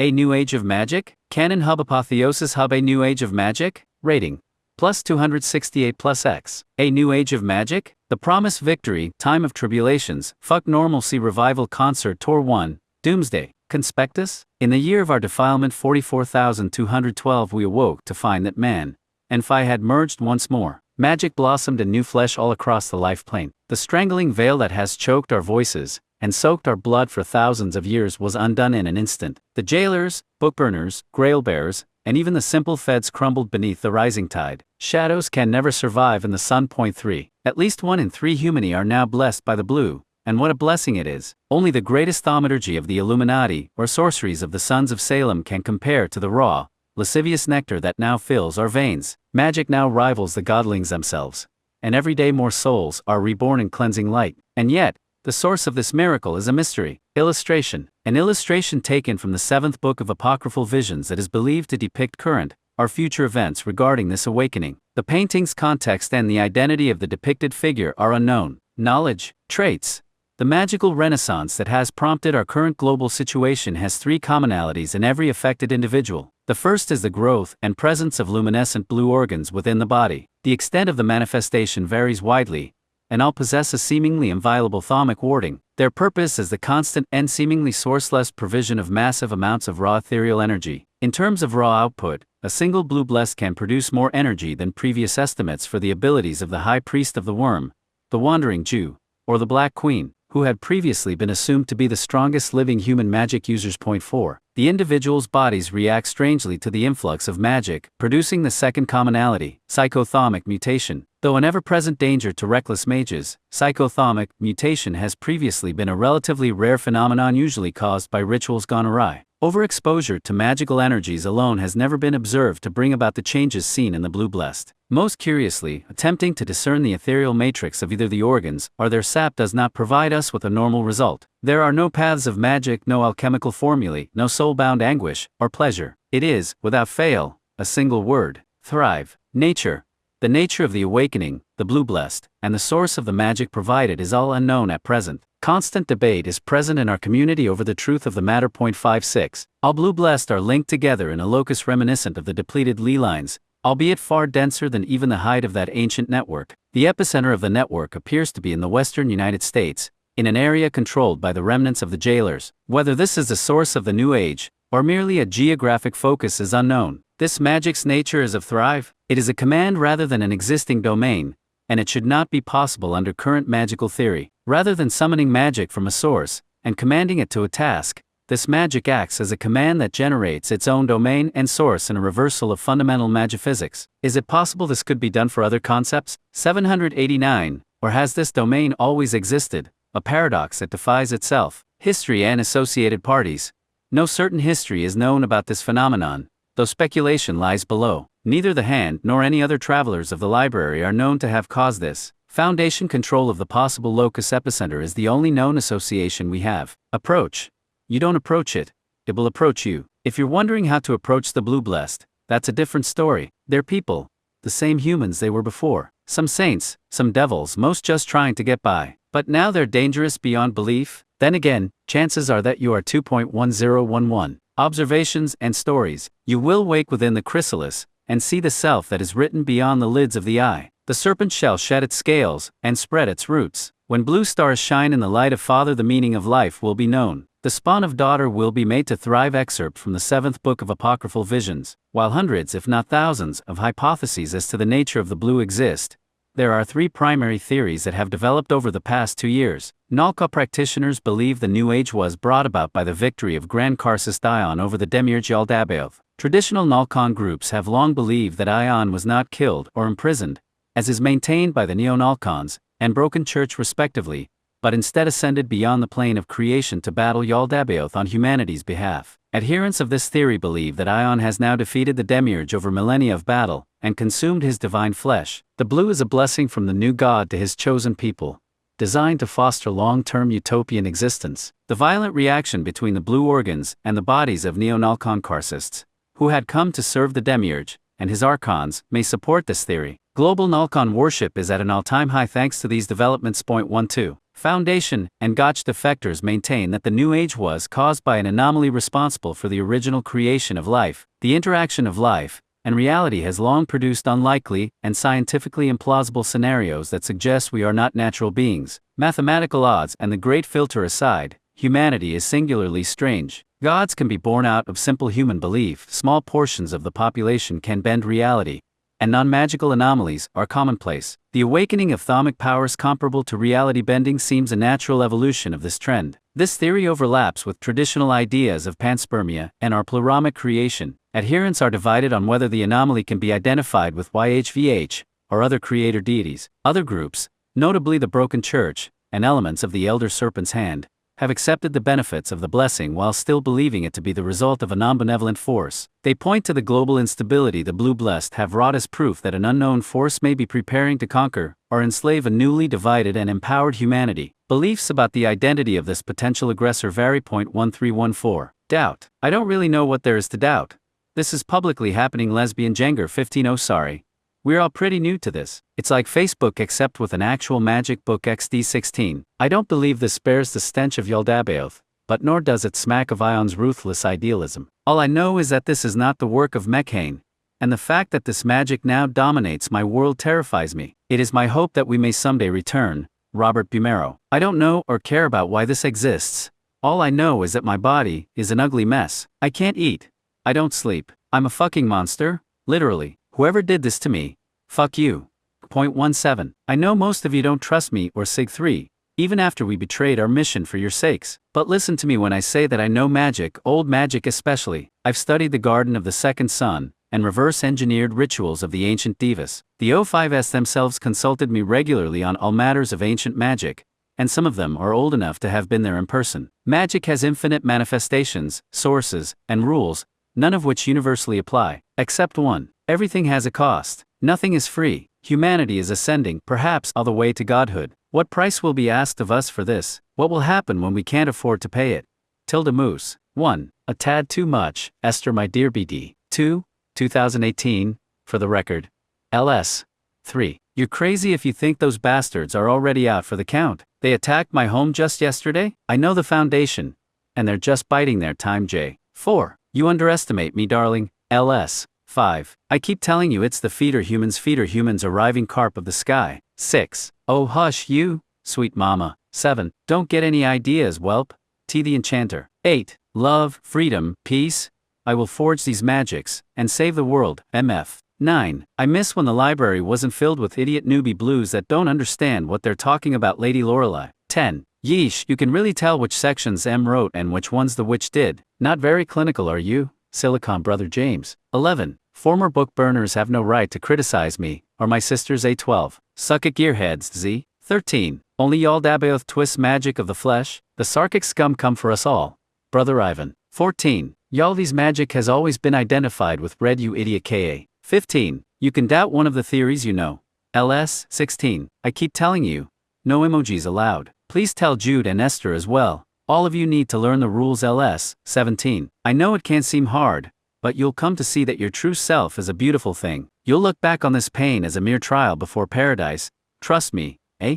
A New Age of Magic? Canon Hub Apotheosis Hub A New Age of Magic? Rating plus 268 plus X. A New Age of Magic? The Promise Victory, Time of Tribulations, Fuck Normalcy Revival Concert Tour 1, Doomsday, Conspectus? In the year of our defilement 44,212 we awoke to find that man and Phi had merged once more. Magic blossomed in new flesh all across the life plane. The strangling veil that has choked our voices and soaked our blood for thousands of years was undone in an instant. The jailers, bookburners, grail-bearers, and even the simple feds crumbled beneath the rising tide. Shadows can never survive in the sun. Point 3. At least 1 in 3 humani are now blessed by the blue, and what a blessing it is. Only the greatest thaumaturgy of the Illuminati or sorceries of the sons of Salem can compare to the raw, lascivious nectar that now fills our veins. Magic now rivals the godlings themselves, and every day more souls are reborn in cleansing light. And yet, the source of this miracle is a mystery. Illustration. An illustration taken from the 7th book of Apocryphal Visions that is believed to depict current or future events regarding this awakening. The painting's context and the identity of the depicted figure are unknown. Knowledge, traits. The magical renaissance that has prompted our current global situation has 3 commonalities in every affected individual. The first is the growth and presence of luminescent blue organs within the body. The extent of the manifestation varies widely, and all possess a seemingly inviolable thaumic warding. Their purpose is the constant and seemingly sourceless provision of massive amounts of raw ethereal energy. In terms of raw output, a single blue blessed can produce more energy than previous estimates for the abilities of the High Priest of the Worm, the Wandering Jew, or the Black Queen, who had previously been assumed to be the strongest living human magic users. Point 4. The individual's bodies react strangely to the influx of magic, producing the second commonality, psychothomic mutation. Though an ever-present danger to reckless mages, psychothomic mutation has previously been a relatively rare phenomenon usually caused by rituals gone awry. Overexposure to magical energies alone has never been observed to bring about the changes seen in the blue blessed. Most curiously, attempting to discern the ethereal matrix of either the organs or their sap does not provide us with a normal result. There are no paths of magic, no alchemical formulae, no soul-bound anguish or pleasure. It is, without fail, a single word: thrive. Nature. The nature of the awakening, the blue blessed, and the source of the magic provided is all unknown at present. Constant debate is present in our community over the truth of the matter. Point 56. All blue blessed are linked together in a locus reminiscent of the depleted Lee lines, albeit far denser than even the height of that ancient network. The epicenter of the network appears to be in the western United States, in an area controlled by the remnants of the jailers. Whether this is the source of the New Age, or merely a geographic focus is unknown. This magic's nature is of thrive. It is a command rather than an existing domain, and it should not be possible under current magical theory. Rather than summoning magic from a source and commanding it to a task, this magic acts as a command that generates its own domain and source in a reversal of fundamental magiphysics. Is it possible this could be done for other concepts? 789. Or has this domain always existed? A paradox that defies itself. History and associated parties. No certain history is known about this phenomenon, though speculation lies below. Neither the Hand nor any other travelers of the library are known to have caused this. Foundation control of the possible locus epicenter is the only known association we have. Approach. You don't approach it, it will approach you. If you're wondering how to approach the blue blessed, that's a different story. They're people, the same humans they were before. Some saints, some devils, most just trying to get by. But now they're dangerous beyond belief. Then again, chances are that you are 2.1011. Observations and stories. You will wake within the chrysalis and see the self that is written beyond the lids of the eye. The serpent shall shed its scales and spread its roots. When blue stars shine in the light of Father, the meaning of life will be known. The spawn of daughter will be made to thrive. Excerpt from the 7th book of Apocryphal Visions. While hundreds if not thousands of hypotheses as to the nature of the blue exist, there are 3 primary theories that have developed over the past 2 years. Nalka practitioners believe the New Age was brought about by the victory of Grand Karsus Dion over the Demiurge Yaldabaoth. Traditional Nalkan groups have long believed that Ion was not killed or imprisoned, as is maintained by the Neo-Nalkans and Broken Church respectively, but instead ascended beyond the plane of creation to battle Yaldabaoth on humanity's behalf. Adherents of this theory believe that Ion has now defeated the Demiurge over millennia of battle and consumed his divine flesh. The blue is a blessing from the new god to his chosen people, designed to foster long-term utopian existence. The violent reaction between the blue organs and the bodies of Neo-Nalkan Karsists, who had come to serve the Demiurge, and his archons, may support this theory. Global Nalkan worship is at an all-time high thanks to these developments. Point 12. Foundation and Gotch defectors maintain that the New Age was caused by an anomaly responsible for the original creation of life. The interaction of life and reality has long produced unlikely and scientifically implausible scenarios that suggest we are not natural beings. Mathematical odds and the great filter aside, humanity is singularly strange. Gods can be born out of simple human belief. Small portions of the population can bend reality, and non-magical anomalies are commonplace. The awakening of thaumic powers comparable to reality bending seems a natural evolution of this trend. This theory overlaps with traditional ideas of panspermia and our pleroma creation. Adherents are divided on whether the anomaly can be identified with YHVH or other creator deities. Other groups, notably the Broken Church and elements of the Elder Serpent's Hand, have accepted the benefits of the blessing while still believing it to be the result of a non-benevolent force. They point to the global instability the Blue Blessed have wrought as proof that an unknown force may be preparing to conquer or enslave a newly divided and empowered humanity. Beliefs about the identity of this potential aggressor vary. 1314. Doubt. I don't really know what there is to doubt. This is publicly happening. Lesbian Jenger 15. Oh sorry. We're all pretty new to this. It's like Facebook except with an actual magic book. XD16. I don't believe this bears the stench of Yaldabaoth, but nor does it smack of Ion's ruthless idealism. All I know is that this is not the work of Mechane, and the fact that this magic now dominates my world terrifies me. It is my hope that we may someday return. Robert Bumero. I don't know or care about why this exists. All I know is that my body is an ugly mess. I can't eat. I don't sleep. I'm a fucking monster, literally. Whoever did this to me, fuck you. 17. I know most of you don't trust me or Sig 3, even after we betrayed our mission for your sakes. But listen to me when I say that I know magic, old magic especially. I've studied the Garden of the Second Sun, and reverse-engineered rituals of the ancient divas. The O5s themselves consulted me regularly on all matters of ancient magic, and some of them are old enough to have been there in person. Magic has infinite manifestations, sources, and rules, none of which universally apply, except one. Everything has a cost. Nothing is free. Humanity is ascending, perhaps all the way to godhood. What price will be asked of us for this? What will happen when we can't afford to pay it? Tilda Moose. 1. A tad too much. Esther my dear BD. 2. 2018, for the record. LS. 3. You're crazy if you think those bastards are already out for the count. They attacked my home just yesterday? I know the Foundation, and they're just biding their time. J. 4. You underestimate me, darling. LS. 5. I keep telling you it's the feeder humans arriving carp of the sky. 6. Oh hush you, sweet mama. 7. Don't get any ideas, whelp. T the Enchanter. 8. Love, freedom, peace. I will forge these magics, and save the world. MF. 9. I miss when the library wasn't filled with idiot newbie blues that don't understand what they're talking about. Lady Lorelei. 10. Yeesh, you can really tell which sections M wrote and which ones the witch did. Not very clinical, are you? Silicon Brother James. 11. Former book burners have no right to criticize me, or my sisters. A12. Suck it gearheads. Z. 13. Only Yaldabaoth twists magic of the flesh, the Sarkic scum come for us all. Brother Ivan. 14. Yaldi's magic has always been identified with red, you idiot. Ka. 15. You can doubt one of the theories you know. LS. 16. I keep telling you. No emojis allowed. Please tell Jude and Esther as well. All of you need to learn the rules. LS. 17. I know it can seem hard, but you'll come to see that your true self is a beautiful thing. You'll look back on this pain as a mere trial before paradise. Trust me, eh?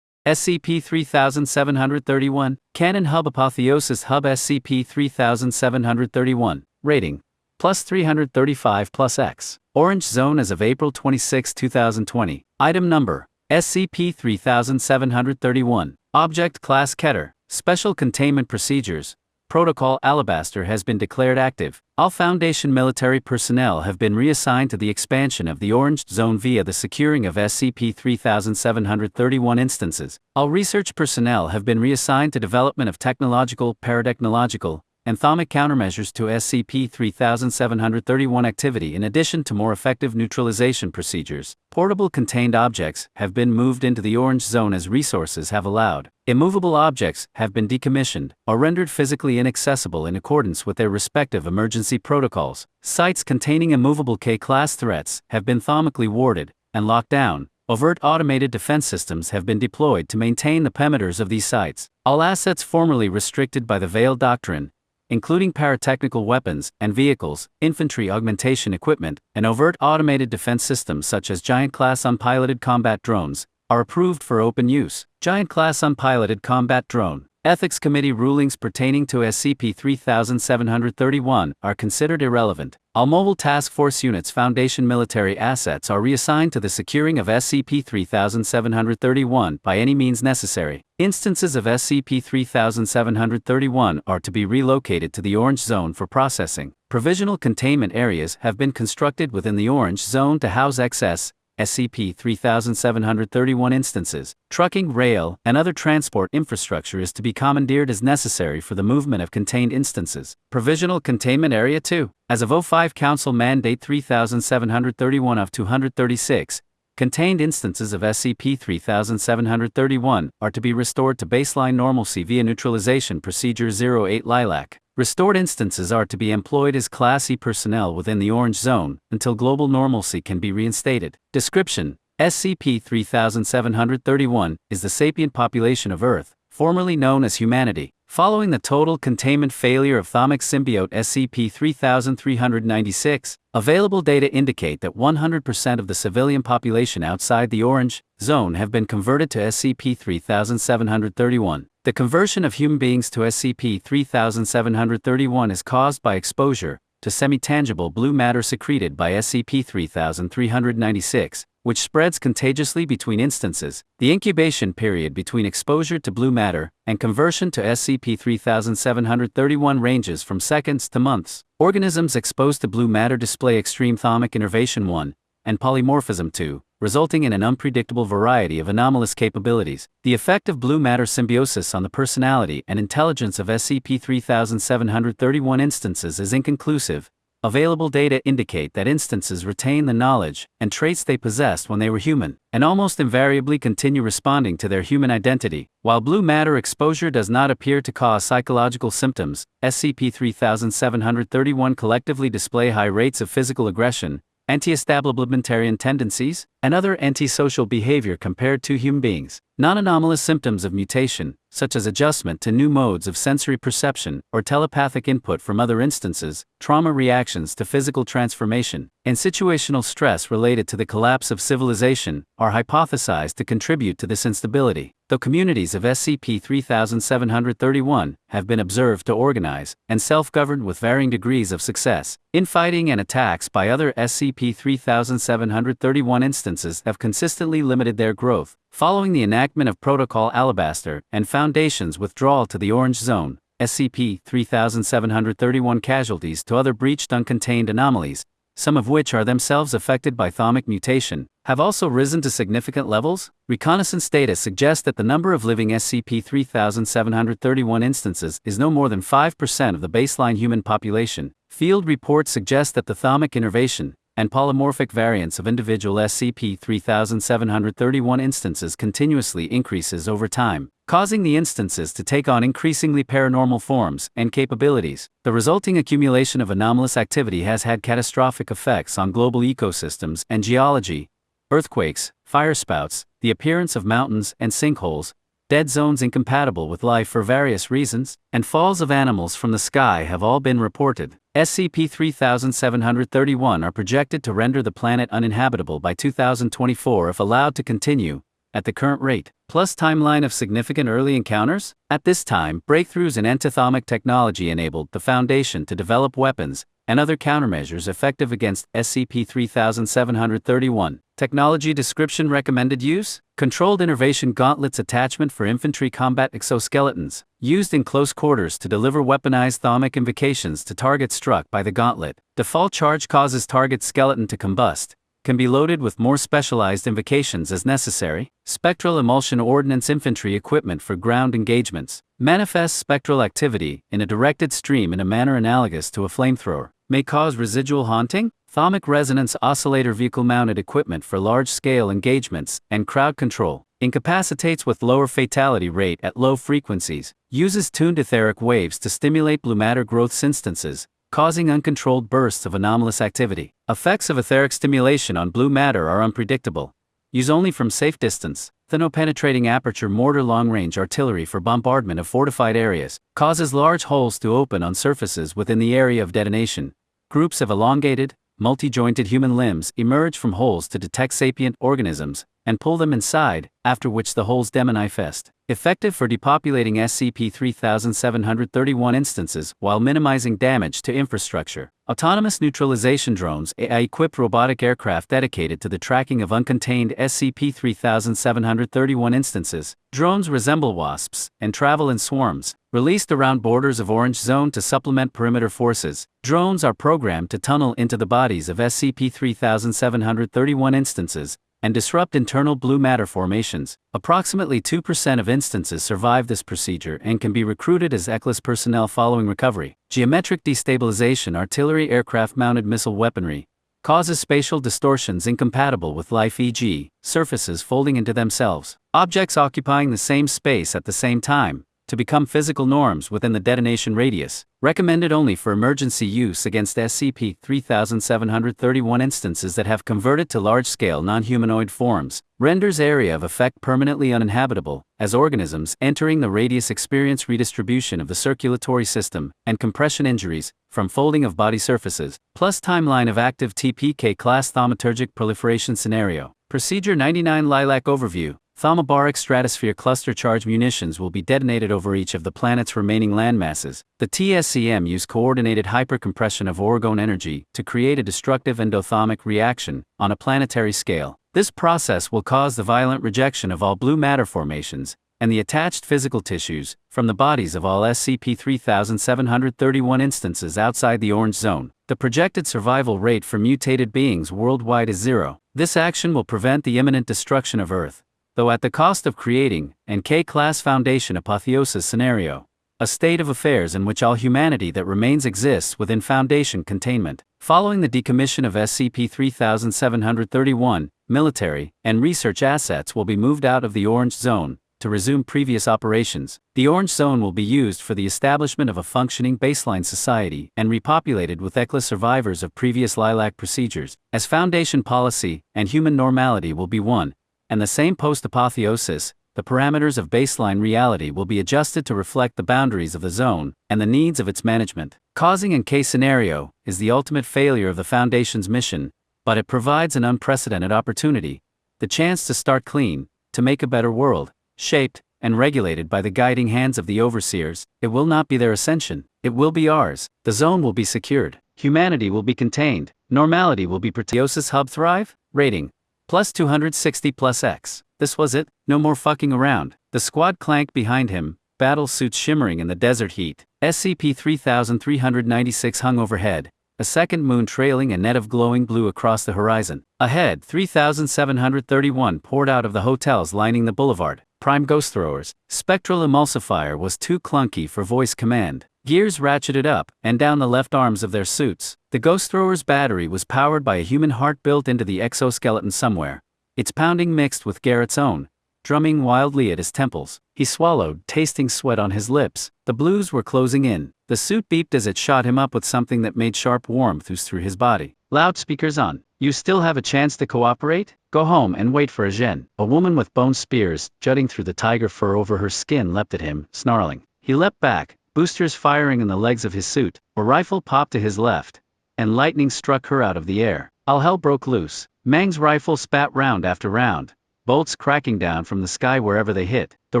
SCP-3731, Canon Hub Apotheosis Hub SCP-3731, rating, plus 335 plus X. Orange Zone as of April 26, 2020. Item number, SCP-3731. Object Class Keter. Special Containment Procedures. Protocol Alabaster has been declared active. All Foundation military personnel have been reassigned to the expansion of the Orange Zone via the securing of SCP-3731 instances. All research personnel have been reassigned to development of technological, paratechnological, and thermic countermeasures to SCP-3731 activity in addition to more effective neutralization procedures. Portable contained objects have been moved into the orange zone as resources have allowed. Immovable objects have been decommissioned or rendered physically inaccessible in accordance with their respective emergency protocols. Sites containing immovable K-class threats have been thermically warded and locked down. Overt automated defense systems have been deployed to maintain the perimeters of these sites. All assets formerly restricted by the Veil Doctrine, including pyrotechnical weapons and vehicles, infantry augmentation equipment, and overt automated defense systems such as Giant-class unpiloted combat drones, are approved for open use. Giant-class unpiloted combat drone. Ethics Committee rulings pertaining to SCP-3731 are considered irrelevant. All Mobile Task Force units' Foundation military assets are reassigned to the securing of SCP-3731 by any means necessary. Instances of SCP-3731 are to be relocated to the Orange Zone for processing. Provisional containment areas have been constructed within the Orange Zone to house excess SCP-3731 instances. Trucking, rail, and other transport infrastructure is to be commandeered as necessary for the movement of contained instances. Provisional Containment Area 2. As of 05 Council Mandate 3731 of 236, contained instances of SCP-3731 are to be restored to baseline normalcy via Neutralization Procedure 08 Lilac. Restored instances are to be employed as Class E personnel within the Orange Zone until global normalcy can be reinstated. Description: SCP-3731 is the sapient population of Earth, formerly known as humanity. Following the total containment failure of thermic symbiote SCP-3396, available data indicate that 100% of the civilian population outside the Orange Zone have been converted to SCP-3731. The conversion of human beings to SCP-3731 is caused by exposure to semi-tangible blue matter secreted by SCP-3396, which spreads contagiously between instances. The incubation period between exposure to blue matter and conversion to SCP-3731 ranges from seconds to months. Organisms exposed to blue matter display extreme thermic innervation 1 and polymorphism 2, resulting in an unpredictable variety of anomalous capabilities. The effect of blue matter symbiosis on the personality and intelligence of SCP-3731 instances is inconclusive. Available data indicate that instances retain the knowledge and traits they possessed when they were human, and almost invariably continue responding to their human identity. While blue matter exposure does not appear to cause psychological symptoms, SCP-3731 collectively display high rates of physical aggression, anti-establishmentarian tendencies, and other antisocial behavior compared to human beings. Non-anomalous symptoms of mutation, such as adjustment to new modes of sensory perception or telepathic input from other instances, trauma reactions to physical transformation, and situational stress related to the collapse of civilization, are hypothesized to contribute to this instability. Though communities of SCP-3731 have been observed to organize and self-govern with varying degrees of success, infighting and attacks by other SCP-3731 instances have consistently limited their growth. Following the enactment of Protocol Alabaster and Foundation's withdrawal to the Orange Zone, SCP-3731 casualties to other breached uncontained anomalies, some of which are themselves affected by thermic mutation, have also risen to significant levels. Reconnaissance data suggests that the number of living SCP-3731 instances is no more than 5% of the baseline human population. Field reports suggest that the thermic innervation and polymorphic variants of individual SCP-3731 instances continuously increases over time, causing the instances to take on increasingly paranormal forms and capabilities. The resulting accumulation of anomalous activity has had catastrophic effects on global ecosystems and geology. Earthquakes, firespouts, the appearance of mountains and sinkholes, dead zones incompatible with life for various reasons, and falls of animals from the sky have all been reported. SCP-3731 are projected to render the planet uninhabitable by 2024 if allowed to continue at the current rate. Plus timeline of significant early encounters? At this time, breakthroughs in antithermic technology enabled the Foundation to develop weapons and other countermeasures effective against SCP-3731. Technology description: recommended use: controlled innervation gauntlets attachment for infantry combat exoskeletons, used in close quarters to deliver weaponized thermic invocations to targets struck by the gauntlet. Default charge causes target skeleton to combust. Can be loaded with more specialized invocations as necessary. Spectral emulsion ordnance infantry equipment for ground engagements. manifests spectral activity in a directed stream in a manner analogous to a flamethrower, may cause residual haunting, thermic resonance oscillator vehicle-mounted equipment for large-scale engagements and crowd control, incapacitates with lower fatality rate at low frequencies, uses tuned etheric waves to stimulate blue matter growth instances, causing uncontrolled bursts of anomalous activity. Effects of etheric stimulation on blue matter are unpredictable. Use only from safe distance. Thermo-penetrating aperture mortar long-range artillery for bombardment of fortified areas, causes large holes to open on surfaces within the area of detonation. Groups of elongated, multi-jointed human limbs emerge from holes to detect sapient organisms, and pull them inside, after which the holes demanifest. Effective for depopulating SCP-3731 instances while minimizing damage to infrastructure. Autonomous neutralization drones AI-equipped robotic aircraft dedicated to the tracking of uncontained SCP-3731 instances. Drones resemble wasps and travel in swarms. Released around borders of Orange Zone to supplement perimeter forces, drones are programmed to tunnel into the bodies of SCP-3731 instances and disrupt internal blue matter formations. Approximately 2% of instances survive this procedure and can be recruited as ECLS personnel following recovery. Geometric destabilization artillery aircraft-mounted missile weaponry causes spatial distortions incompatible with life, e.g., surfaces folding into themselves, objects occupying the same space at the same time, to become physical norms within the detonation radius. Recommended only for emergency use against SCP-3731 instances that have converted to large-scale non-humanoid forms. Renders area of effect permanently uninhabitable, as organisms entering the radius experience redistribution of the circulatory system and compression injuries from folding of body surfaces, plus timeline of active TPK class thaumaturgic proliferation scenario. Procedure 99 Lilac Overview. Thermobaric stratosphere cluster charge munitions will be detonated over each of the planet's remaining landmasses. The TSCM use coordinated hypercompression of orgone energy to create a destructive endothermic reaction on a planetary scale. This process will cause the violent rejection of all blue matter formations and the attached physical tissues from the bodies of all SCP-3731 instances outside the Orange Zone. The projected survival rate for mutated beings worldwide is 0. This action will prevent the imminent destruction of Earth, though at the cost of creating an K-class Foundation Apotheosis scenario, a state of affairs in which all humanity that remains exists within Foundation containment. Following the decommission of SCP-3731, military and research assets will be moved out of the Orange Zone to resume previous operations. The Orange Zone will be used for the establishment of a functioning baseline society and repopulated with ECLS survivors of previous Lilac procedures, as Foundation policy and human normality will be one and the same post-apotheosis. The parameters of baseline reality will be adjusted to reflect the boundaries of the zone and the needs of its management. Causing an K scenario is the ultimate failure of the Foundation's mission, but it provides an unprecedented opportunity, the chance to start clean, to make a better world, shaped and regulated by the guiding hands of the overseers. It will not be their ascension, it will be ours. The zone will be secured, humanity will be contained, normality will be protected. Apotheosis Hub Thrive? Rating plus 260 plus X. This was it, no more fucking around. The squad clanked behind him, battle suits shimmering in the desert heat. SCP-3396 hung overhead, a second moon trailing a net of glowing blue across the horizon. Ahead, 3731 poured out of the hotels lining the boulevard. Prime Ghost Throwers. Spectral Emulsifier was too clunky for voice command. Gears ratcheted up and down the left arms of their suits. The Ghost Thrower's battery was powered by a human heart built into the exoskeleton somewhere, its pounding mixed with Garrett's own, drumming wildly at his temples. He swallowed, tasting sweat on his lips. The blues were closing in. The suit beeped as it shot him up with something that made sharp warmth ooze through his body. Loudspeakers on. You still have a chance to cooperate? Go home and wait for a gen. A woman with bone spears jutting through the tiger fur over her skin leapt at him, snarling. He leapt back, boosters firing in the legs of his suit. A rifle popped to his left, and lightning struck her out of the air. All hell broke loose. Mang's rifle spat round after round, bolts cracking down from the sky wherever they hit. The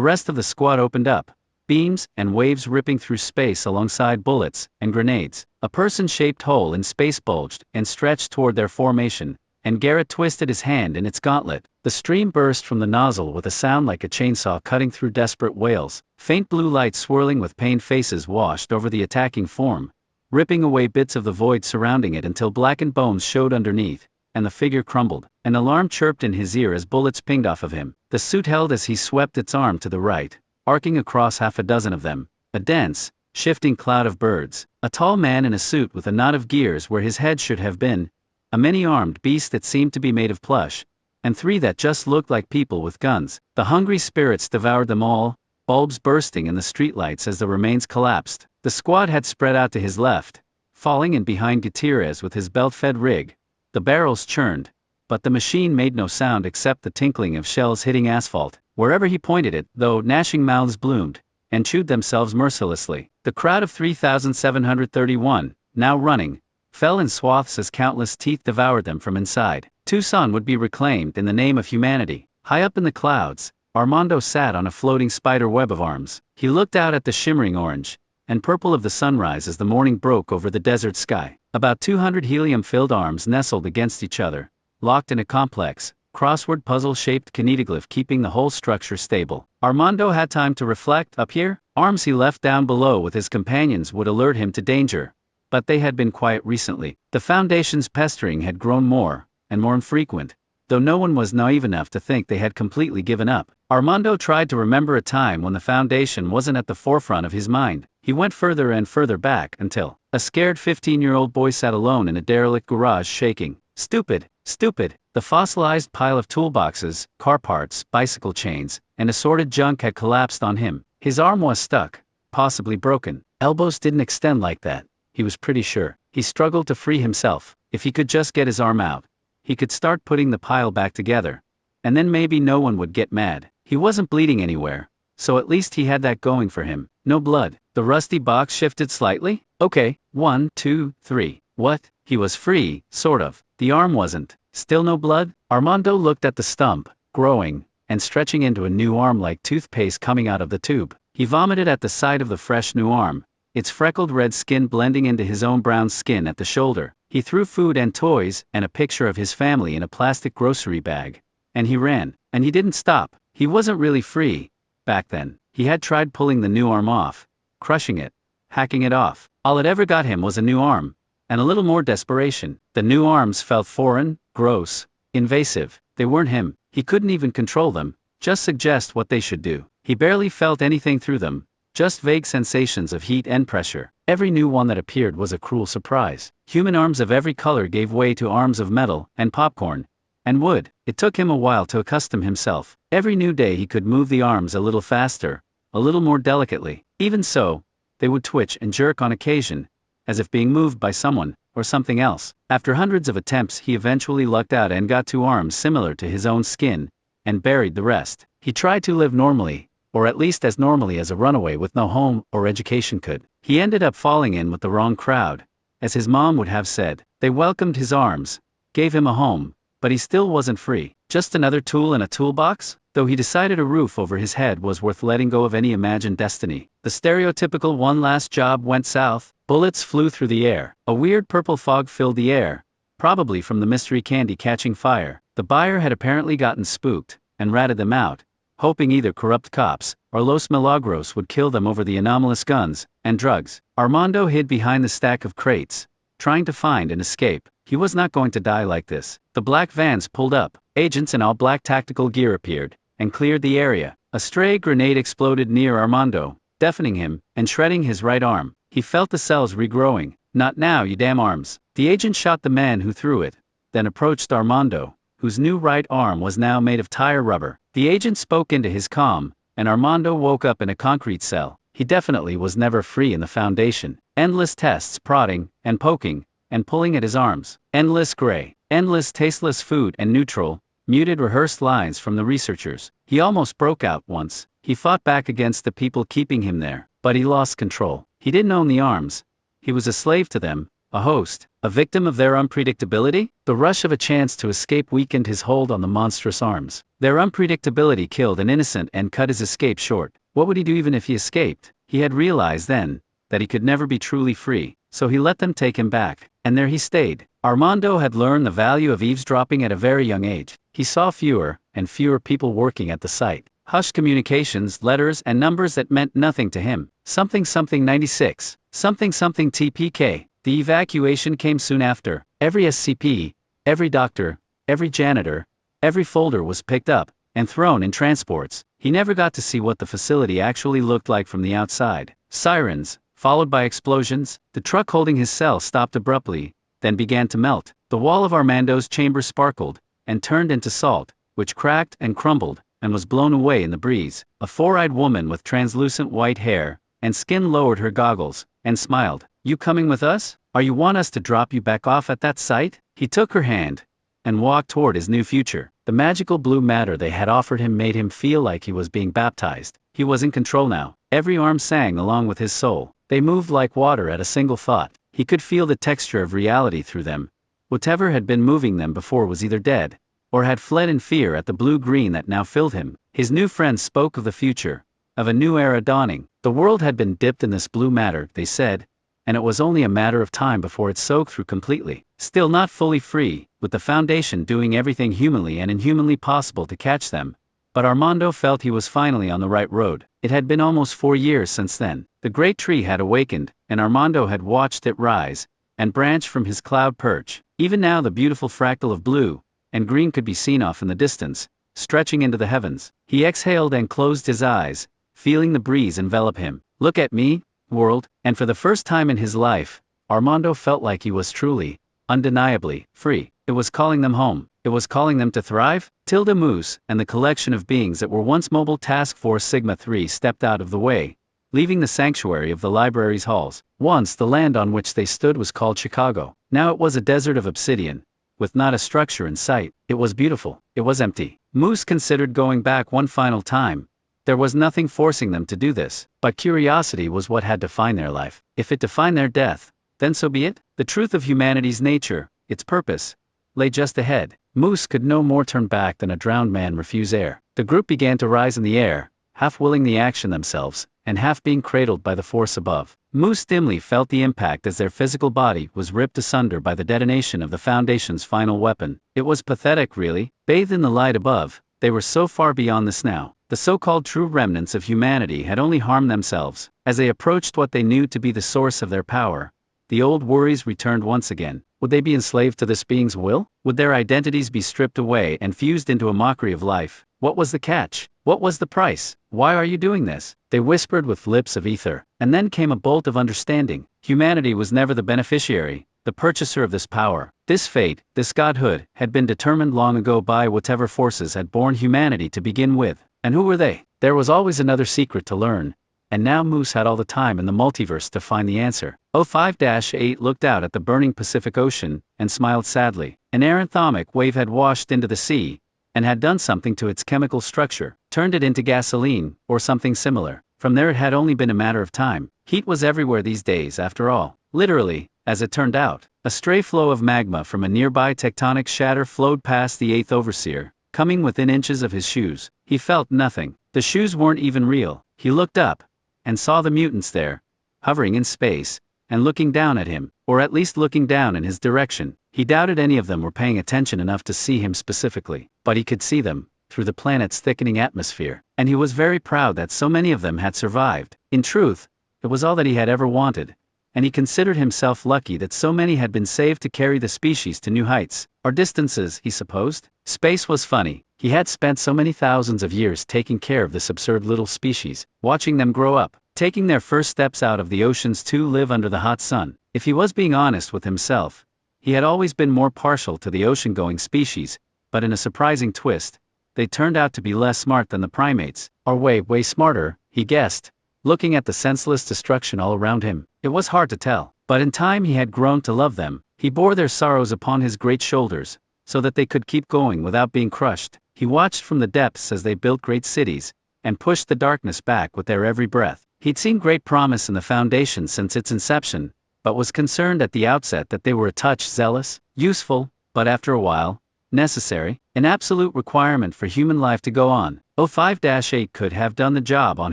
rest of the squad opened up, beams and waves ripping through space alongside bullets and grenades. A person-shaped hole in space bulged and stretched toward their formation, and Garrett twisted his hand in its gauntlet. The stream burst from the nozzle with a sound like a chainsaw cutting through desperate wails. Faint blue light swirling with pained faces washed over the attacking form, ripping away bits of the void surrounding it until blackened bones showed underneath, and the figure crumbled. An alarm chirped in his ear as bullets pinged off of him. The suit held as he swept its arm to the right, arcing across half a dozen of them. A dense, shifting cloud of birds. A tall man in a suit with a knot of gears where his head should have been. A many-armed beast that seemed to be made of plush. And 3 that just looked like people with guns. The hungry spirits devoured them all, bulbs bursting in the streetlights as the remains collapsed. The squad had spread out to his left, falling in behind Gutierrez with his belt-fed rig. The barrels churned, but the machine made no sound except the tinkling of shells hitting asphalt. Wherever he pointed it, though, gnashing mouths bloomed, and chewed themselves mercilessly. The crowd of 3,731, now running, fell in swaths as countless teeth devoured them from inside. Tucson would be reclaimed in the name of humanity. High up in the clouds, Armando sat on a floating spider web of arms. He looked out at the shimmering orange and purple of the sunrise as the morning broke over the desert sky. About 200 helium-filled arms nestled against each other, locked in a complex, crossword puzzle-shaped kinetoglyph keeping the whole structure stable. Armando had time to reflect. Up here, arms he left down below with his companions would alert him to danger. But they had been quiet recently. The Foundation's pestering had grown more and more infrequent, though no one was naive enough to think they had completely given up. Armando tried to remember a time when the Foundation wasn't at the forefront of his mind. He went further and further back until a scared 15-year-old boy sat alone in a derelict garage shaking. Stupid, stupid. The fossilized pile of toolboxes, car parts, bicycle chains, and assorted junk had collapsed on him. His arm was stuck, possibly broken. Elbows didn't extend like that, he was pretty sure. He struggled to free himself. If he could just get his arm out, he could start putting the pile back together. And then maybe no one would get mad. He wasn't bleeding anywhere, so at least he had that going for him. No blood. The rusty box shifted slightly. Okay, 1, 2, 3. What? He was free, sort of. The arm wasn't. Still no blood? Armando looked at the stump, growing, and stretching into a new arm like toothpaste coming out of the tube. He vomited at the sight of the fresh new arm, its freckled red skin blending into his own brown skin at the shoulder. He threw food and toys and a picture of his family in a plastic grocery bag. And he ran. And he didn't stop. He wasn't really free. Back then, he had tried pulling the new arm off, crushing it, hacking it off. All it ever got him was a new arm, and a little more desperation. The new arms felt foreign, gross, invasive. They weren't him. He couldn't even control them, just suggest what they should do. He barely felt anything through them, just vague sensations of heat and pressure. Every new one that appeared was a cruel surprise. Human arms of every color gave way to arms of metal and popcorn and wood. It took him a while to accustom himself. Every new day he could move the arms a little faster, a little more delicately. Even so, they would twitch and jerk on occasion, as if being moved by someone or something else. After hundreds of attempts he eventually lucked out and got 2 arms similar to his own skin, and buried the rest. He tried to live normally, or at least as normally as a runaway with no home or education could. He ended up falling in with the wrong crowd, as his mom would have said. They welcomed his arms, gave him a home, but he still wasn't free. Just another tool in a toolbox? Though he decided a roof over his head was worth letting go of any imagined destiny. The stereotypical one last job went south. Bullets flew through the air. A weird purple fog filled the air, probably from the mystery candy catching fire. The buyer had apparently gotten spooked, and ratted them out, hoping either corrupt cops or Los Milagros would kill them over the anomalous guns and drugs. Armando hid behind the stack of crates, trying to find an escape. He was not going to die like this. The black vans pulled up. Agents in all black tactical gear appeared and cleared the area. A stray grenade exploded near Armando, deafening him and shredding his right arm. He felt the cells regrowing. Not now, you damn arms. The agent shot the man who threw it, then approached Armando, whose new right arm was now made of tire rubber. The agent spoke into his comm, and Armando woke up in a concrete cell. He definitely was never free in the Foundation. Endless tests, prodding and poking and pulling at his arms. Endless gray, endless tasteless food and neutral, muted rehearsed lines from the researchers. He almost broke out once. He fought back against the people keeping him there, but he lost control. He didn't own the arms. He was a slave to them, a host, a victim of their unpredictability. The rush of a chance to escape weakened his hold on the monstrous arms. Their unpredictability killed an innocent and cut his escape short. What would he do even if he escaped? He had realized then that he could never be truly free, so he let them take him back. And there he stayed. Armando had learned the value of eavesdropping at a very young age. He saw fewer and fewer people working at the site. Hushed communications, letters and numbers that meant nothing to him. Something 96. Something TPK. The evacuation came soon after. Every SCP, every doctor, every janitor, every folder was picked up. and thrown in transports. He never got to see what the facility actually looked like from the outside. Sirens, followed by explosions. The truck holding his cell stopped abruptly, then began to melt. The wall of Armando's chamber sparkled, and turned into salt, which cracked and crumbled, and was blown away in the breeze. A four-eyed woman with translucent white hair and skin lowered her goggles, and smiled. "You coming with us? Or you want us to drop you back off at that site?" He took her hand, and walked toward his new future. The magical blue matter they had offered him made him feel like he was being baptized. He was in control now. Every arm sang along with his soul. They moved like water at a single thought. He could feel the texture of reality through them. Whatever had been moving them before was either dead, or had fled in fear at the blue-green that now filled him. His new friends spoke of the future, of a new era dawning. The world had been dipped in this blue matter, they said, and it was only a matter of time before it soaked through completely. Still not fully free, with the Foundation doing everything humanly and inhumanly possible to catch them. But Armando felt he was finally on the right road. It had been almost 4 years since then. The great tree had awakened, and Armando had watched it rise and branch from his cloud perch. Even now the beautiful fractal of blue and green could be seen off in the distance, stretching into the heavens. He exhaled and closed his eyes, feeling the breeze envelop him. "Look at me, world," and for the first time in his life, Armando felt like he was truly, undeniably, free. It was calling them home. It was calling them to thrive. Tilda Moose and the collection of beings that were once Mobile Task Force Sigma-3 stepped out of the way, leaving the sanctuary of the library's halls. Once the land on which they stood was called Chicago. Now it was a desert of obsidian, with not a structure in sight. It was beautiful. It was empty. Moose considered going back one final time. There was nothing forcing them to do this, but curiosity was what had defined their life. If it defined their death, then so be it. The truth of humanity's nature, its purpose, lay just ahead. Moose could no more turn back than a drowned man refuse air. The group began to rise in the air, half willing the action themselves, and half being cradled by the force above. Moose dimly felt the impact as their physical body was ripped asunder by the detonation of the Foundation's final weapon. It was pathetic, really. Bathed in the light above, they were so far beyond this now. The so-called true remnants of humanity had only harmed themselves. As they approached what they knew to be the source of their power, the old worries returned once again. Would they be enslaved to this being's will? Would their identities be stripped away and fused into a mockery of life? What was the catch? What was the price? "Why are you doing this?" they whispered with lips of ether. And then came a bolt of understanding. Humanity was never the beneficiary, the purchaser of this power. This fate, this godhood, had been determined long ago by whatever forces had born humanity to begin with. And who were they? There was always another secret to learn, and now Moose had all the time in the multiverse to find the answer. 05-8 looked out at the burning Pacific Ocean, and smiled sadly. An atomic wave had washed into the sea, and had done something to its chemical structure, turned it into gasoline, or something similar. From there it had only been a matter of time. Heat was everywhere these days after all. Literally, as it turned out. A stray flow of magma from a nearby tectonic shatter flowed past the 8th Overseer, coming within inches of his shoes. He felt nothing. The shoes weren't even real. He looked up, and saw the mutants there, hovering in space, and looking down at him, or at least looking down in his direction. He doubted any of them were paying attention enough to see him specifically, but he could see them, through the planet's thickening atmosphere, and he was very proud that so many of them had survived. In truth, it was all that he had ever wanted, and he considered himself lucky that so many had been saved to carry the species to new heights, or distances, he supposed. Space was funny. He had spent so many thousands of years taking care of this absurd little species, watching them grow up, taking their first steps out of the oceans to live under the hot sun. If he was being honest with himself, he had always been more partial to the ocean-going species, but in a surprising twist, they turned out to be less smart than the primates, or way smarter, he guessed, looking at the senseless destruction all around him. It was hard to tell, but in time he had grown to love them. He bore their sorrows upon his great shoulders, so that they could keep going without being crushed. He watched from the depths as they built great cities, and pushed the darkness back with their every breath. He'd seen great promise in the Foundation since its inception, but was concerned at the outset that they were a touch zealous, useful, but after a while, necessary, an absolute requirement for human life to go on. 05-8 could have done the job on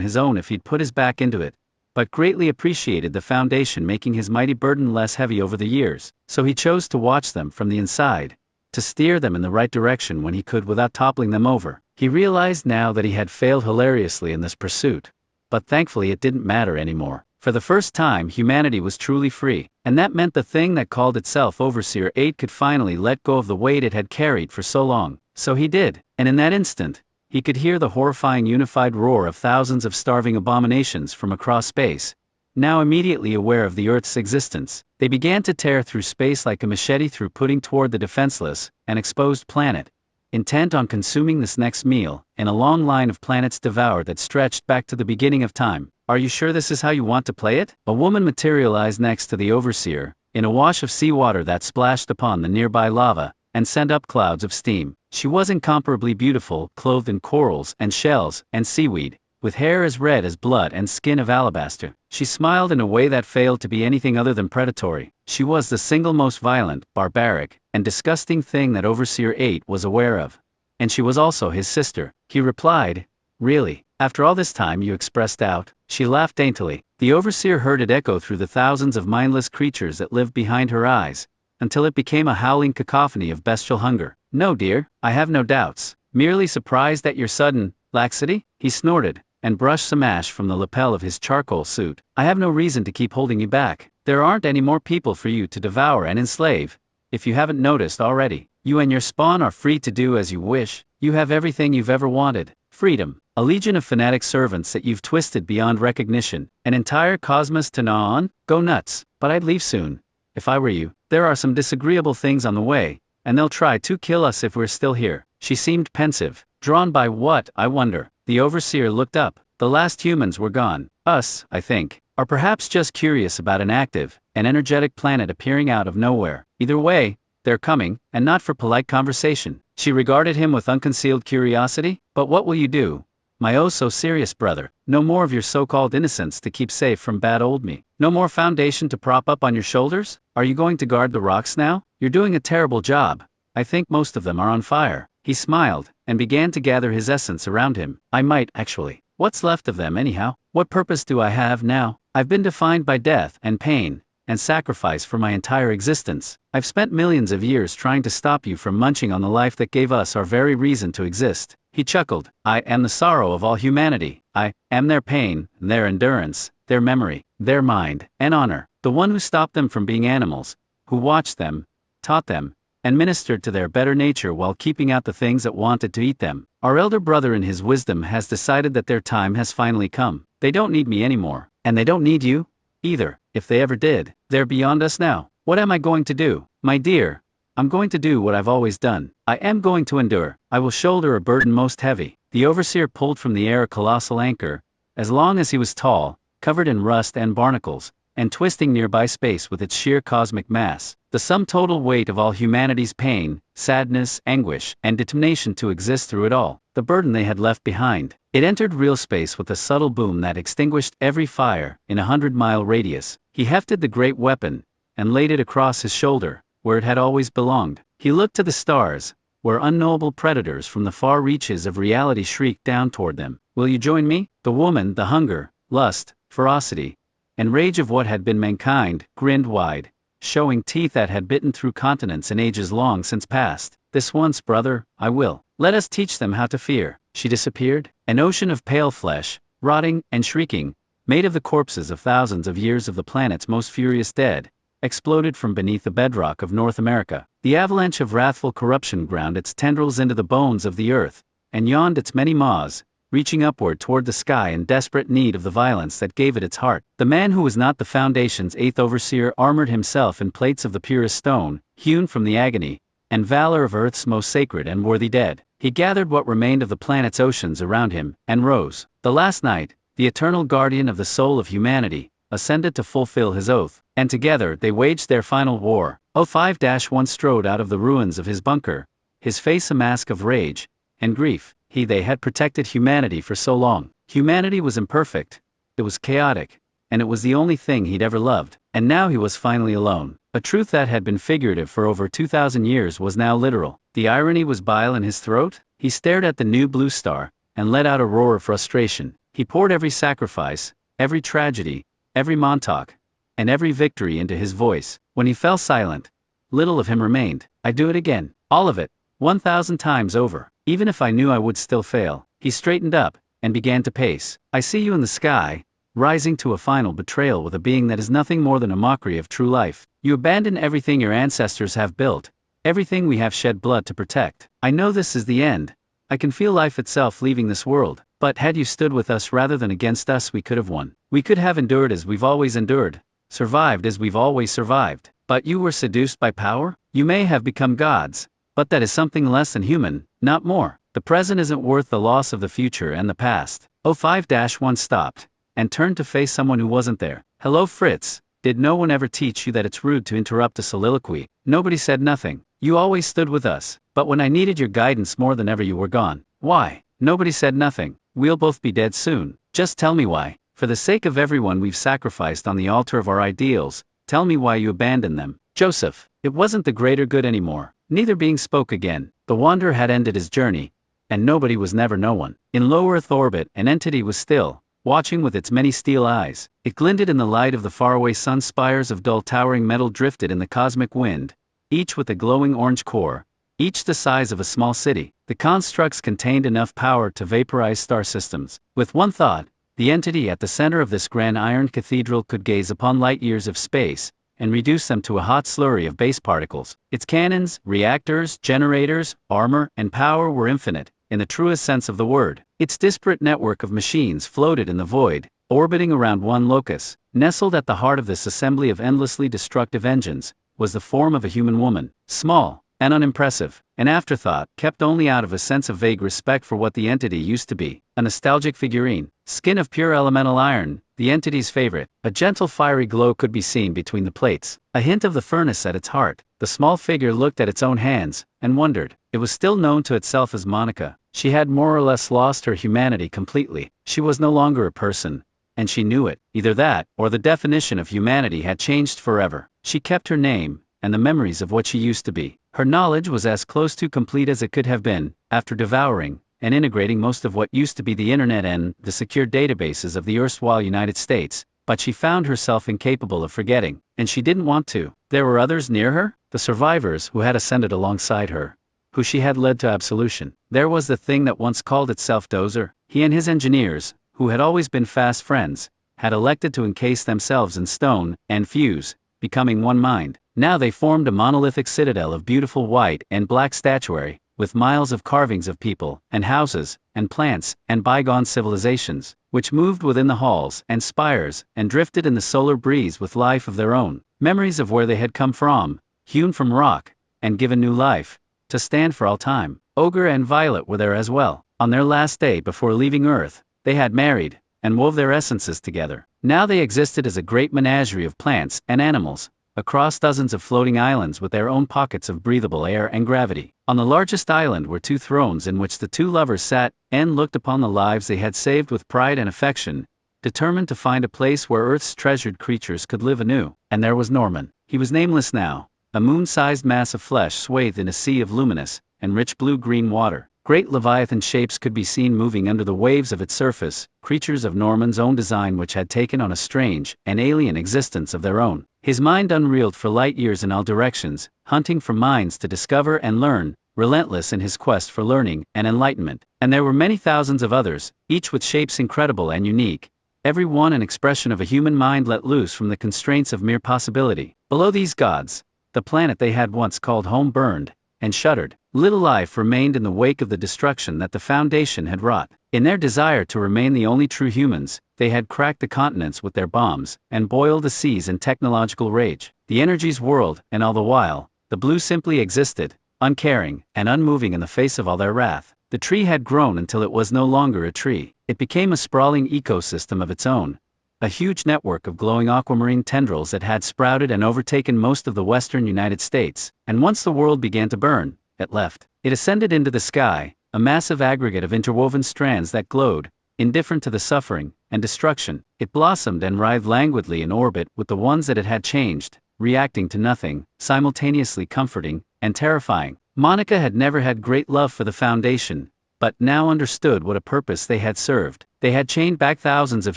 his own if he'd put his back into it, but greatly appreciated the Foundation making his mighty burden less heavy over the years, so he chose to watch them from the inside, to steer them in the right direction when he could without toppling them over. He realized now that he had failed hilariously in this pursuit, but thankfully it didn't matter anymore. For the first time humanity was truly free, and that meant the thing that called itself Overseer 8 could finally let go of the weight it had carried for so long. So he did, and in that instant, he could hear the horrifying unified roar of thousands of starving abominations from across space. Now immediately aware of the Earth's existence, they began to tear through space like a machete through pudding toward the defenseless and exposed planet, intent on consuming this next meal, in a long line of planets devoured that stretched back to the beginning of time. Are you sure this is how you want to play it? A woman materialized next to the overseer, in a wash of seawater that splashed upon the nearby lava, and sent up clouds of steam. She was incomparably beautiful, clothed in corals and shells and seaweed, with hair as red as blood and skin of alabaster. She smiled in a way that failed to be anything other than predatory. She was the single most violent, barbaric, and disgusting thing that Overseer 8 was aware of. And she was also his sister. He replied, "Really? After all this time you expressed doubt?" She laughed daintily. The Overseer heard it echo through the thousands of mindless creatures that lived behind her eyes, until it became a howling cacophony of bestial hunger. "No, dear, I have no doubts. Merely surprised at your sudden laxity?" He snorted, and brushed some ash from the lapel of his charcoal suit. "I have no reason to keep holding you back. There aren't any more people for you to devour and enslave. If you haven't noticed already, you and your spawn are free to do as you wish. You have everything you've ever wanted. Freedom, a legion of fanatic servants that you've twisted beyond recognition, an entire cosmos to gnaw on. Go nuts. But I'd leave soon. If I were you. There are some disagreeable things on the way, and they'll try to kill us if we're still here." She seemed pensive. Drawn by what, I wonder? The Overseer looked up. "The last humans were gone. Us, I think, are perhaps just curious about an active, an energetic planet appearing out of nowhere. Either way, they're coming, and not for polite conversation." She regarded him with unconcealed curiosity. "But what will you do, my oh so serious brother? No more of your so-called innocence to keep safe from bad old me? No more foundation to prop up on your shoulders? Are you going to guard the rocks now? You're doing a terrible job. I think most of them are on fire." He smiled, and began to gather his essence around him. "I might, actually. What's left of them anyhow? What purpose do I have now? I've been defined by death and pain and sacrifice for my entire existence. I've spent millions of years trying to stop you from munching on the life that gave us our very reason to exist." He chuckled. "I am the sorrow of all humanity. I am their pain, their endurance, their memory, their mind, and honor. The one who stopped them from being animals, who watched them, taught them, and ministered to their better nature while keeping out the things that wanted to eat them. Our elder brother in his wisdom has decided that their time has finally come. They don't need me anymore, and they don't need you either. If they ever did, they're beyond us now. What am I going to do? My dear, I'm going to do what I've always done. I am going to endure. I will shoulder a burden most heavy." The Overseer pulled from the air a colossal anchor, as long as he was tall, covered in rust and barnacles, and twisting nearby space with its sheer cosmic mass, the sum total weight of all humanity's pain, sadness, anguish, and determination to exist through it all, the burden they had left behind. It entered real space with a subtle boom that extinguished every fire in a 100-mile radius. He hefted the great weapon, and laid it across his shoulder, where it had always belonged. He looked to the stars, where unknowable predators from the far reaches of reality shrieked down toward them. "Will you join me?" The woman, the hunger, lust, ferocity, and rage of what had been mankind, grinned wide, showing teeth that had bitten through continents and ages long since past. "This once, brother, I will. Let us teach them how to fear." She disappeared. An ocean of pale flesh, rotting and shrieking, made of the corpses of thousands of years of the planet's most furious dead, exploded from beneath the bedrock of North America. The avalanche of wrathful corruption ground its tendrils into the bones of the earth, and yawned its many maws, reaching upward toward the sky in desperate need of the violence that gave it its heart. The man who was not the Foundation's 8th Overseer armored himself in plates of the purest stone, hewn from the agony and valor of Earth's most sacred and worthy dead. He gathered what remained of the planet's oceans around him, and rose. The last night, the eternal guardian of the soul of humanity, ascended to fulfill his oath, and together they waged their final war. 05-1 strode out of the ruins of his bunker, his face a mask of rage and grief. They had protected humanity for so long. Humanity was imperfect, it was chaotic, and it was the only thing he'd ever loved. And now he was finally alone. A truth that had been figurative for over 2,000 years was now literal. The irony was bile in his throat. He stared at the new blue star, and let out a roar of frustration. He poured every sacrifice, every tragedy, every Montauk, and every victory into his voice. When he fell silent, little of him remained. "I'd do it again. All of it. 1,000 times over. Even if I knew I would still fail." He straightened up, and began to pace. "I see you in the sky, rising to a final betrayal with a being that is nothing more than a mockery of true life. You abandon everything your ancestors have built, everything we have shed blood to protect. I know this is the end, I can feel life itself leaving this world, but had you stood with us rather than against us, we could have won. We could have endured as we've always endured, survived as we've always survived. But you were seduced by power? You may have become gods, but that is something less than human, not more. The present isn't worth the loss of the future and the past. 05-1 stopped, and turned to face someone who wasn't there. Hello Fritz, did no one ever teach you that it's rude to interrupt a soliloquy? Nobody said nothing. You always stood with us, but when I needed your guidance more than ever you were gone. Why? Nobody said nothing. We'll both be dead soon. Just tell me why. For the sake of everyone we've sacrificed on the altar of our ideals, tell me why you abandoned them. Joseph, it wasn't the greater good anymore. Neither being spoke again. The wanderer had ended his journey, and nobody was never no one. In low Earth orbit, an entity was still, watching with its many steel eyes. It glinted in the light of the faraway sun. Spires of dull towering metal drifted in the cosmic wind, each with a glowing orange core, each the size of a small city. The constructs contained enough power to vaporize star systems. With one thought, the entity at the center of this grand iron cathedral could gaze upon light years of space, and reduce them to a hot slurry of base particles. Its cannons, reactors, generators, armor, and power were infinite, in the truest sense of the word. Its disparate network of machines floated in the void, orbiting around one locus. Nestled at the heart of this assembly of endlessly destructive engines, was the form of a human woman, small and unimpressive, an afterthought, kept only out of a sense of vague respect for what the entity used to be. A nostalgic figurine, skin of pure elemental iron, the entity's favorite. A gentle fiery glow could be seen between the plates, a hint of the furnace at its heart. The small figure looked at its own hands, and wondered. It was still known to itself as Monica. She had more or less lost her humanity completely. She was no longer a person, and she knew it. Either that, or the definition of humanity had changed forever. She kept her name, and the memories of what she used to be. Her knowledge was as close to complete as it could have been, after devouring and integrating most of what used to be the internet and the secure databases of the erstwhile United States, but she found herself incapable of forgetting, and she didn't want to. There were others near her, the survivors who had ascended alongside her, who she had led to absolution. There was the thing that once called itself Dozer. He and his engineers, who had always been fast friends, had elected to encase themselves in stone and fuse, becoming one mind. Now they formed a monolithic citadel of beautiful white and black statuary, with miles of carvings of people, and houses, and plants, and bygone civilizations, which moved within the halls and spires, and drifted in the solar breeze with life of their own, memories of where they had come from, hewn from rock, and given new life, to stand for all time. Ogre and Violet were there as well. On their last day before leaving Earth, they had married, and wove their essences together. Now they existed as a great menagerie of plants and animals, across dozens of floating islands with their own pockets of breathable air and gravity. On the largest island were 2 thrones in which the 2 lovers sat and looked upon the lives they had saved with pride and affection, determined to find a place where Earth's treasured creatures could live anew. And there was Norman. He was nameless now, a moon-sized mass of flesh swathed in a sea of luminous and rich blue-green water. Great leviathan shapes could be seen moving under the waves of its surface, creatures of Norman's own design which had taken on a strange and alien existence of their own. His mind unreeled for light years in all directions, hunting for minds to discover and learn, relentless in his quest for learning and enlightenment. And there were many thousands of others, each with shapes incredible and unique, every one an expression of a human mind let loose from the constraints of mere possibility. Below these gods, the planet they had once called home burned and shuddered. Little life remained in the wake of the destruction that the Foundation had wrought. In their desire to remain the only true humans, they had cracked the continents with their bombs, and boiled the seas in technological rage. The energies whirled, and all the while, the blue simply existed, uncaring and unmoving in the face of all their wrath. The tree had grown until it was no longer a tree. It became a sprawling ecosystem of its own, a huge network of glowing aquamarine tendrils that had sprouted and overtaken most of the western United States. And once the world began to burn, it left. It ascended into the sky, a massive aggregate of interwoven strands that glowed, indifferent to the suffering and destruction. It blossomed and writhed languidly in orbit with the ones that it had changed, reacting to nothing, simultaneously comforting and terrifying. Monica had never had great love for the Foundation, but now understood what a purpose they had served. They had chained back thousands of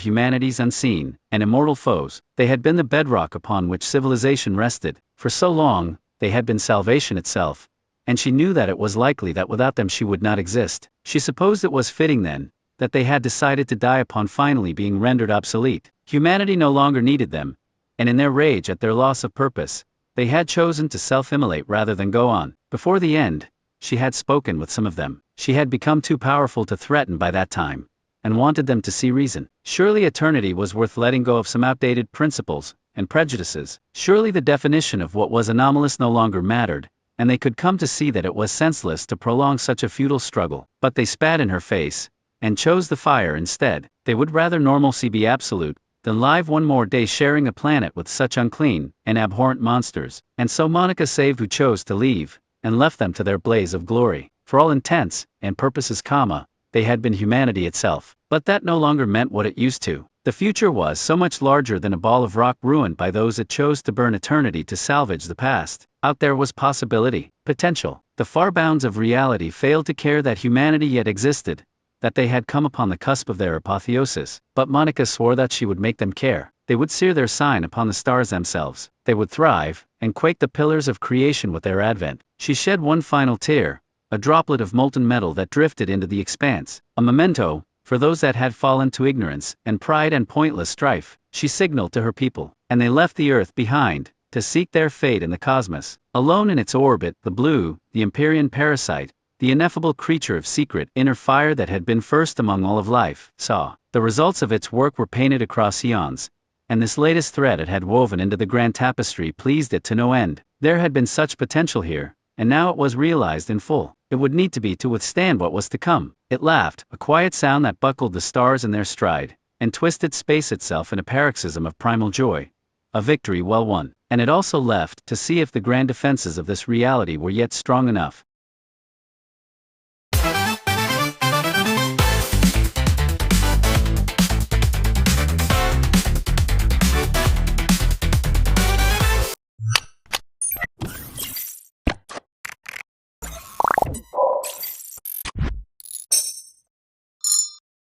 humanity's unseen and immortal foes. They had been the bedrock upon which civilization rested. For so long, they had been salvation itself, and she knew that it was likely that without them she would not exist. She supposed it was fitting then, that they had decided to die upon finally being rendered obsolete. Humanity no longer needed them, and in their rage at their loss of purpose, they had chosen to self-immolate rather than go on. Before the end, she had spoken with some of them. she had become too powerful to threaten by that time, and wanted them to see reason. Surely eternity was worth letting go of some outdated principles and prejudices. Surely the definition of what was anomalous no longer mattered, and they could come to see that it was senseless to prolong such a futile struggle. But they spat in her face, and chose the fire instead. They would rather normalcy be absolute than live one more day sharing a planet with such unclean and abhorrent monsters. And so Monica saved who chose to leave, and left them to their blaze of glory. For all intents and purposes, they had been humanity itself. But that no longer meant what it used to. The future was so much larger than a ball of rock ruined by those that chose to burn eternity to salvage the past. Out there was possibility, potential. The far bounds of reality failed to care that humanity yet existed, that they had come upon the cusp of their apotheosis. But Monica swore that she would make them care. They would sear their sign upon the stars themselves. They would thrive, and quake the pillars of creation with their advent. She shed one final tear, a droplet of molten metal that drifted into the expanse, a memento for those that had fallen to ignorance and pride and pointless strife. She signaled to her people, and they left the earth behind, to seek their fate in the cosmos. Alone in its orbit, the blue, the Empyrean parasite, the ineffable creature of secret inner fire that had been first among all of life, saw. The results of its work were painted across eons, and this latest thread it had woven into the grand tapestry pleased it to no end. There had been such potential here, and now it was realized in full. It would need to be to withstand what was to come. It laughed, a quiet sound that buckled the stars in their stride, and twisted space itself in a paroxysm of primal joy. A victory well won. And it also left to see if the grand defenses of this reality were yet strong enough